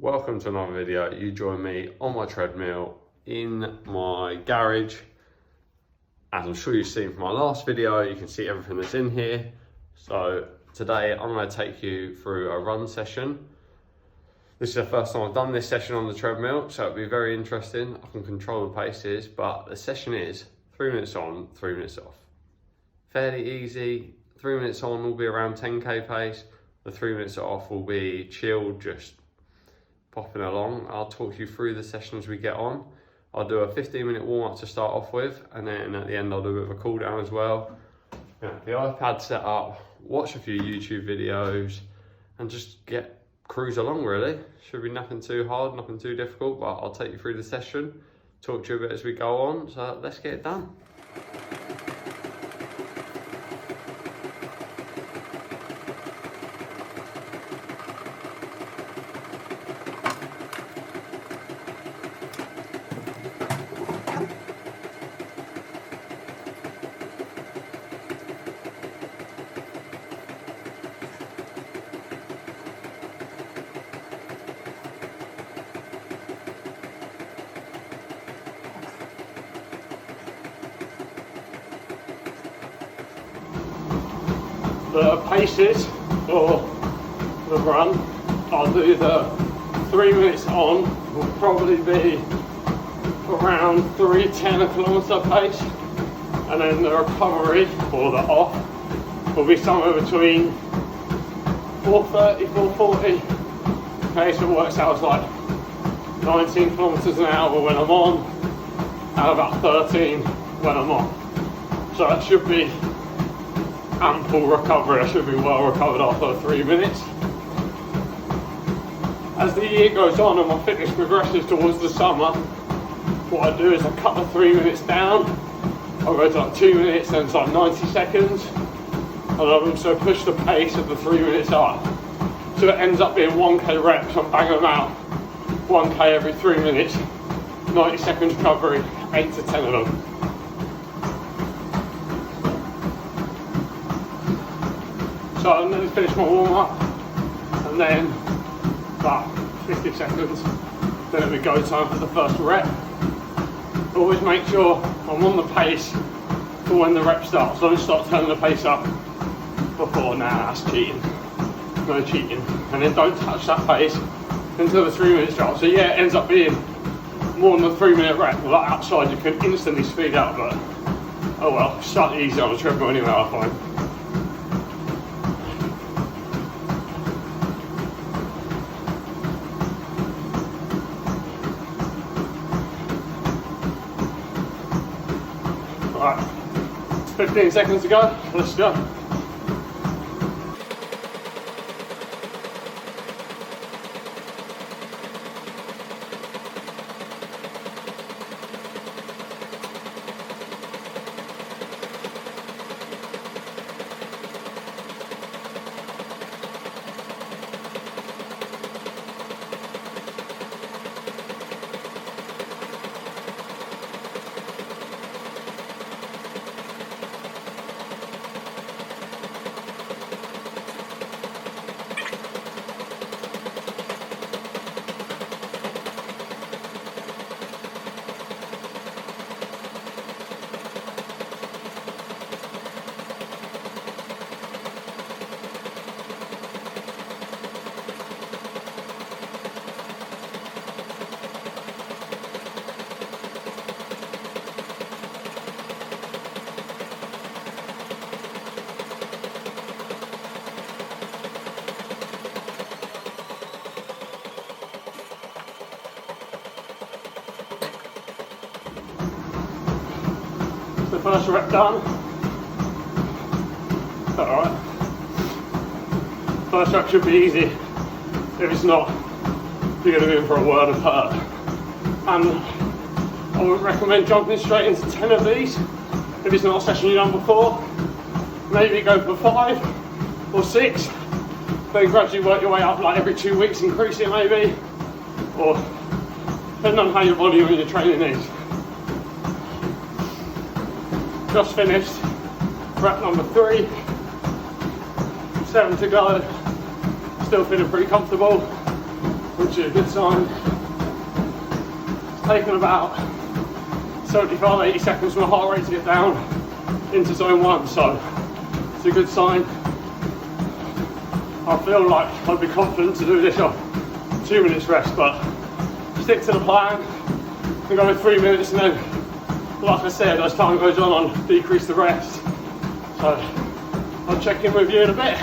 Welcome to another video. You join me on my treadmill in my garage. As I'm sure you've seen from my last video, you can see everything that's in here. So today I'm going to take you through a run session. This is the first time I've done this session on the treadmill, so it'll be very interesting. I can control the paces, but the session is 3 minutes on, 3 minutes off. Fairly easy. 3 minutes on will be around 10k pace. The 3 minutes off will be chilled, just popping along. I'll talk you through the session as we get on. I'll do a 15-minute warm-up to start off with, and then at the end I'll do a bit of a cool down as well. The iPad set up, watch a few YouTube videos, and just cruise along really. Should be nothing too hard, nothing too difficult, but I'll take you through the session, talk to you a bit as we go on, so let's get it done. The paces for the run, I'll do the 3 minutes on, will probably be around 3:10 a kilometre pace, and then the recovery, or the off, will be somewhere between 4:30, 4:40 pace. It works out as like 19 kilometres an hour when I'm on, and about 13 when I'm off. So that should be ample recovery. I should be well recovered after 3 minutes. As the year goes on and my fitness progresses towards the summer, what I do is I cut the 3 minutes down. I'll go to like 2 minutes, then it's like 90 seconds. And I've also pushed the pace of the 3 minutes up. So it ends up being 1k reps. I'm banging them out 1k every 3 minutes, 90 seconds recovery, 8 to 10 of them. So I'll nearly finish my warm up, and then about 50 seconds, then it'll be go time for the first rep. Always make sure I'm on the pace for when the rep starts. Don't start turning the pace up before. Nah, that's cheating. No cheating. And then don't touch that pace until the 3 minutes drop. So yeah, it ends up being more than a 3 minute rep. Like outside you can instantly speed up, but oh well, it's slightly easier on the treadmill anyway, I find. Alright, 15 seconds to go, let's go. The first rep done. Alright. First rep should be easy. If it's not, you're going to be in for a world of hurt. And I would recommend jumping straight into 10 of these. If it's not a session you've done before, maybe go for 5 or 6. Then gradually work your way up, like every 2 weeks, increase it maybe. Or depending on how your volume and your training is. Just finished rep number 3, 7 to go, still feeling pretty comfortable. which is a good sign. It's taken about 75-80 seconds for my heart rate to get down into zone 1, so it's a good sign. I feel like I'd be confident to do this off 2 minutes rest, but stick to the plan. I go with 3 minutes, and then, like I said, as time goes on, I'll decrease the rest. So I'll check in with you in a bit.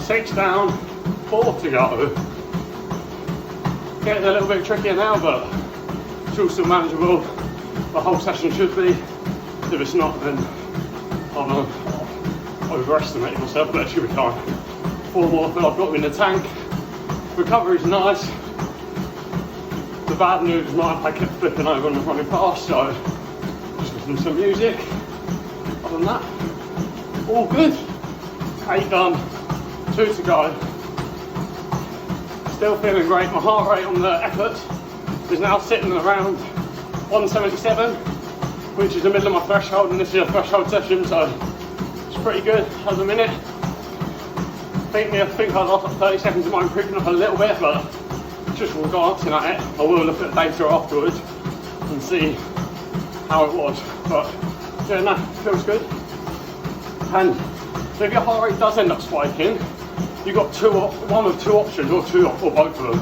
6 down, 4 to go. Getting a little bit trickier now, but it's all still manageable. The whole session should be. If it's not, then I've overestimated myself, but it should be fine. 4 more, but I've got them in the tank. Recovery's nice. The bad news is my iPad kept flipping over and running past, so just listening to some music. Other than that, all good. 8 done, 2 to go. Still feeling great. My heart rate on the effort is now sitting around 177, which is the middle of my threshold, and this is a threshold session, so it's pretty good at the minute. I think I lost 30 seconds of mine creeping up a little bit, but just from glancing at it, I will look at the data afterwards and see how it was. But yeah, no, feels good. And if your heart rate does end up spiking, you've got one of two options, or both of them.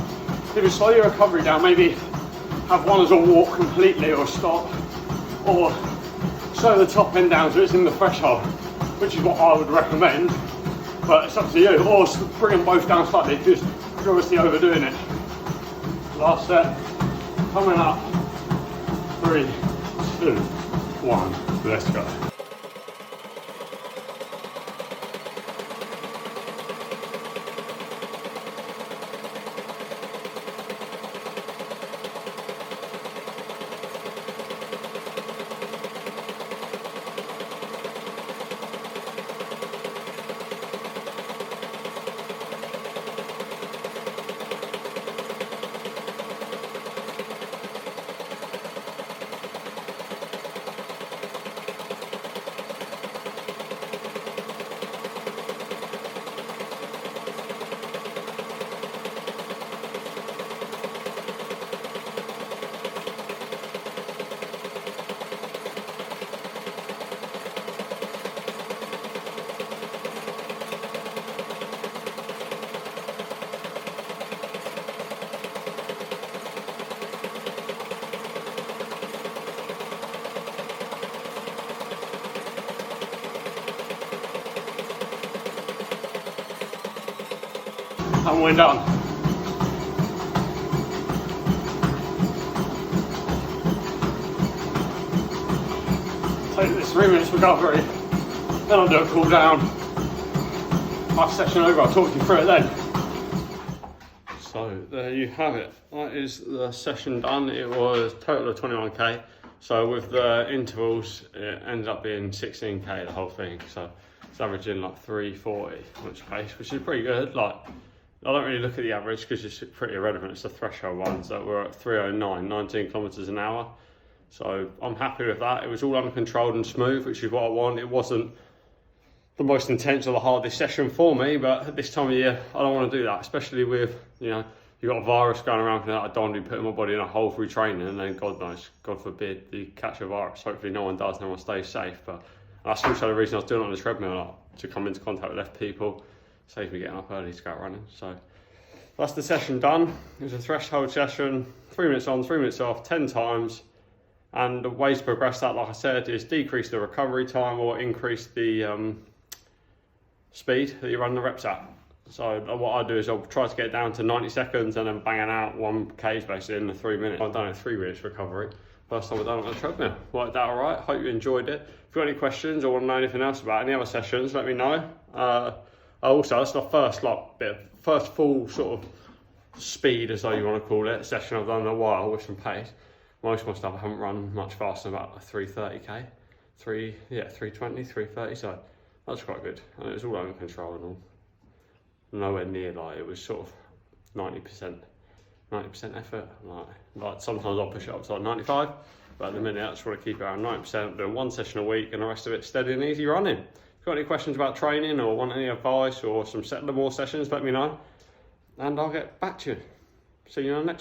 If you slow your recovery down, maybe have one as a walk completely or a stop, or slow the top end down so it's in the threshold, which is what I would recommend. But it's up to you, or bring them both down slightly because you're obviously overdoing it. Last set, coming up. 3, 2, 1, let's go. And we're done. Take this 3 minutes recovery, then I'll do a cool down. My session over, I'll talk you through it then. So there you have it. That is the session done. It was a total of 21k. So with the intervals, it ended up being 16k the whole thing. So it's averaging like 340 on its pace, which is pretty good. Like, I don't really look at the average because it's pretty irrelevant. It's the threshold ones that were at 309, 19 kilometers an hour. So I'm happy with that. It was all uncontrolled and smooth, which is what I want. It wasn't the most intense or the hardest session for me, but at this time of year, I don't want to do that, especially with, you know, you've got a virus going around. I don't want to be putting my body in a hole through training, and then God knows, God forbid, you catch a virus. Hopefully no one does, no one stays safe. But that's also the reason I was doing it on the treadmill, like, to come into contact with left people. Saves me getting up early to go out running. So that's the session done. It was a threshold session, 3 minutes on, 3 minutes off, 10 times. And the ways to progress that, like I said, is decrease the recovery time or increase the speed that you run the reps at. So what I do is I'll try to get it down to 90 seconds and then banging out 1Ks basically in the 3 minutes. I've done a 3 minutes recovery. First time I've done it on the treadmill. Worked out all right. Hope you enjoyed it. If you've got any questions or want to know anything else about any other sessions, let me know. Also, that's the first full sort of speed, as though you want to call it, session I've done in a while with some pace. Most of my stuff I haven't run much faster than about 330k, 320, 330. So that's quite good, and it was all under control and all. Nowhere near, like, it was sort of 90% effort. Like sometimes I'll push it up to like 95, but at the minute I just want to keep it around 90%. Doing one session a week and the rest of it steady and easy running. If you've got any questions about training or want any advice or some more sessions, let me know. and I'll get back to you. See you on the next one.